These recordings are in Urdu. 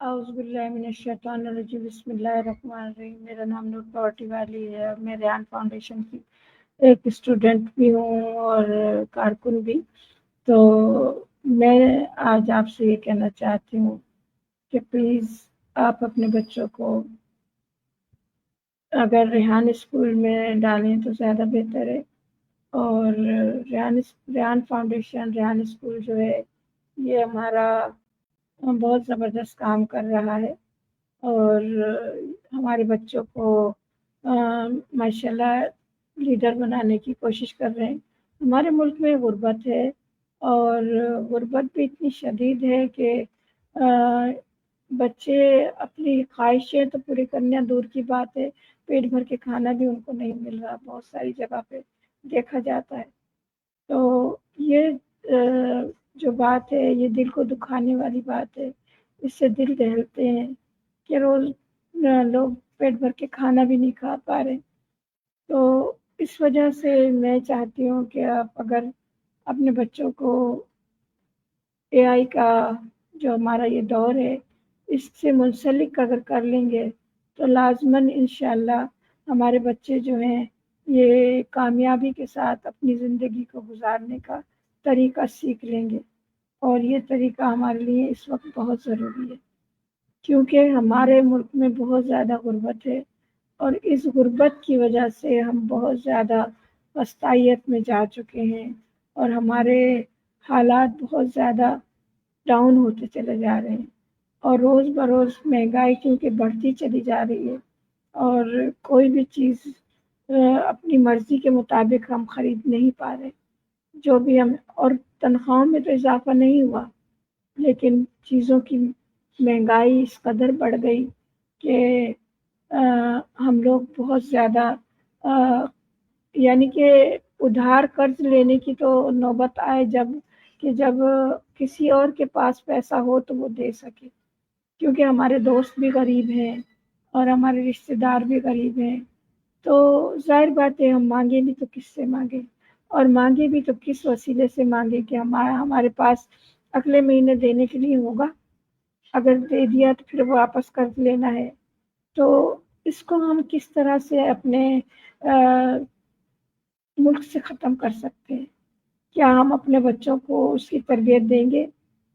اعوذ باللہ من الشیطان الرجیم، بسم اللہ الرحمن الرحیم۔ میرا نام نور پاورٹی والی ہے اور میں ریان فاؤنڈیشن کی ایک اسٹوڈنٹ بھی ہوں اور کارکن بھی۔ تو میں آج آپ سے یہ کہنا چاہتی ہوں کہ پلیز آپ اپنے بچوں کو اگر ریحان اسکول میں ڈالیں تو زیادہ بہتر ہے۔ اور ریحان فاؤنڈیشن ریحان اسکول جو ہے یہ ہمارا بہت زبردست کام کر رہا ہے اور ہمارے بچوں کو ماشاءاللہ لیڈر بنانے کی کوشش کر رہے ہیں۔ ہمارے ملک میں غربت ہے اور غربت بھی اتنی شدید ہے کہ بچے اپنی خواہشیں تو پوری کرنا دور کی بات ہے، پیٹ بھر کے کھانا بھی ان کو نہیں مل رہا، بہت ساری جگہ پہ دیکھا جاتا ہے۔ تو یہ جو بات ہے یہ دل کو دکھانے والی بات ہے، اس سے دل دہلتے ہیں کہ روز لوگ پیٹ بھر کے کھانا بھی نہیں کھا پا رہے۔ تو اس وجہ سے میں چاہتی ہوں کہ آپ اگر اپنے بچوں کو AI کا جو ہمارا یہ دور ہے اس سے منسلک اگر کر لیں گے تو لازماً انشاءاللہ ہمارے بچے جو ہیں یہ کامیابی کے ساتھ اپنی زندگی کو گزارنے کا طریقہ سیکھ لیں گے، اور یہ طریقہ ہمارے لیے اس وقت بہت ضروری ہے کیونکہ ہمارے ملک میں بہت زیادہ غربت ہے اور اس غربت کی وجہ سے ہم بہت زیادہ پستائیت میں جا چکے ہیں اور ہمارے حالات بہت زیادہ ڈاؤن ہوتے چلے جا رہے ہیں، اور روز بروز مہنگائی کیونکہ بڑھتی چلی جا رہی ہے اور کوئی بھی چیز اپنی مرضی کے مطابق ہم خرید نہیں پا رہے، جو بھی ہم، اور تنخواہوں میں تو اضافہ نہیں ہوا لیکن چیزوں کی مہنگائی اس قدر بڑھ گئی کہ ہم لوگ بہت زیادہ یعنی کہ ادھار قرض لینے کی تو نوبت آئے جب کسی اور کے پاس پیسہ ہو تو وہ دے سکے، کیونکہ ہمارے دوست بھی غریب ہیں اور ہمارے رشتہ دار بھی غریب ہیں۔ تو ظاہر بات ہے ہم مانگیں بھی تو کس سے مانگیں، اور مانگے بھی تو کس وسیلے سے مانگے کہ ہمارے پاس اگلے مہینے دینے کے لیے ہوگا، اگر دے دیا تو پھر واپس قرض لینا ہے۔ تو اس کو ہم کس طرح سے اپنے ملک سے ختم کر سکتے ہیں؟ کیا ہم اپنے بچوں کو اس کی تربیت دیں گے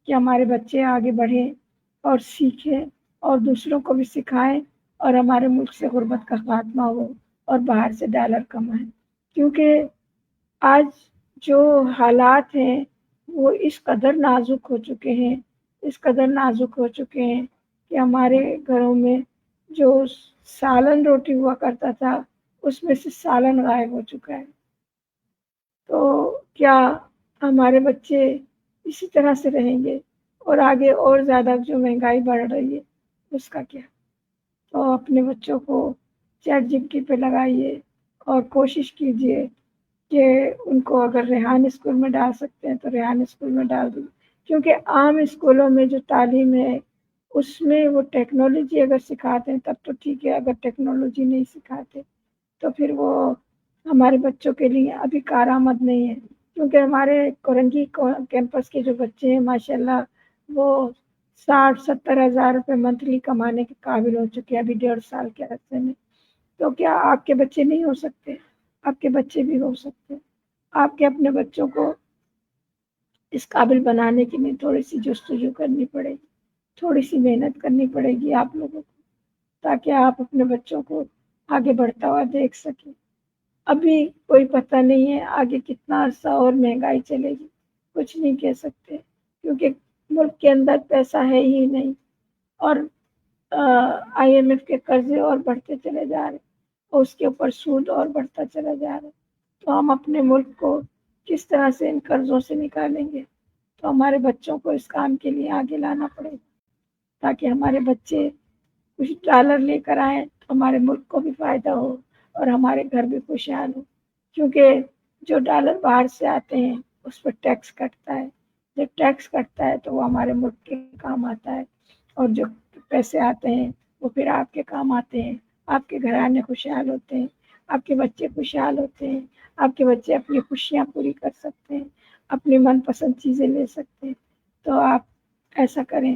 کہ ہمارے بچے آگے بڑھیں اور سیکھیں اور دوسروں کو بھی سکھائیں اور ہمارے ملک سے غربت کا خاتمہ ہو اور باہر سے ڈالر کمائیں؟ کیونکہ آج جو حالات ہیں وہ اس قدر نازک ہو چکے ہیں، اس قدر نازک ہو چکے ہیں کہ ہمارے گھروں میں جو سالن روٹی ہوا کرتا تھا اس میں سے سالن غائب ہو چکا ہے۔ تو کیا ہمارے بچے اسی طرح سے رہیں گے؟ اور آگے اور زیادہ جو مہنگائی بڑھ رہی ہے اس کا کیا؟ تو اپنے بچوں کو ChatGPT پہ لگائیے اور کوشش کیجیے کہ ان کو اگر ریحان اسکول میں ڈال سکتے ہیں تو ریحان اسکول میں ڈال دیں، کیونکہ عام اسکولوں میں جو تعلیم ہے اس میں وہ ٹیکنالوجی اگر سکھاتے ہیں تب تو ٹھیک ہے، اگر ٹیکنالوجی نہیں سکھاتے تو پھر وہ ہمارے بچوں کے لیے ابھی کارآمد نہیں ہے، کیونکہ ہمارے کورنگی کیمپس کے جو بچے ہیں ماشاءاللہ وہ 60-70 ہزار روپے منتھلی کمانے کے قابل ہو چکے ہیں ابھی 1.5 سال کے عرصے میں۔ تو کیا آپ کے بچے نہیں ہو سکتے؟ آپ کے بچے بھی ہو سکتے۔ آپ کے اپنے بچوں کو اس قابل بنانے کے لیے تھوڑی سی جستجو کرنی پڑے گی، تھوڑی سی محنت کرنی پڑے گی آپ لوگوں کو، تاکہ آپ اپنے بچوں کو آگے بڑھتا ہوا دیکھ سکیں۔ ابھی کوئی پتہ نہیں ہے آگے کتنا عرصہ اور مہنگائی چلے گی، کچھ نہیں کہہ سکتے، کیونکہ ملک کے اندر پیسہ ہے ہی نہیں اور IMF کے قرضے اور بڑھتے چلے جا رہے اور اس کے اوپر سود اور بڑھتا چلا جا رہا ہے۔ تو ہم اپنے ملک کو کس طرح سے ان قرضوں سے نکالیں گے؟ تو ہمارے بچوں کو اس کام کے لیے آگے لانا پڑے گا تاکہ ہمارے بچے کچھ ڈالر لے کر آئیں تو ہمارے ملک کو بھی فائدہ ہو اور ہمارے گھر بھی خوشحال ہو، کیونکہ جو ڈالر باہر سے آتے ہیں اس پر ٹیکس کٹتا ہے، جب ٹیکس کٹتا ہے تو وہ ہمارے ملک کے کام آتا ہے، اور جو پیسے آتے ہیں وہ پھر آپ کے کام آتے ہیں، آپ کے گھرانے خوشحال ہوتے ہیں، آپ کے بچے خوشحال ہوتے ہیں، آپ کے بچے اپنی خوشیاں پوری کر سکتے ہیں، اپنی من پسند چیزیں لے سکتے ہیں۔ تو آپ ایسا کریں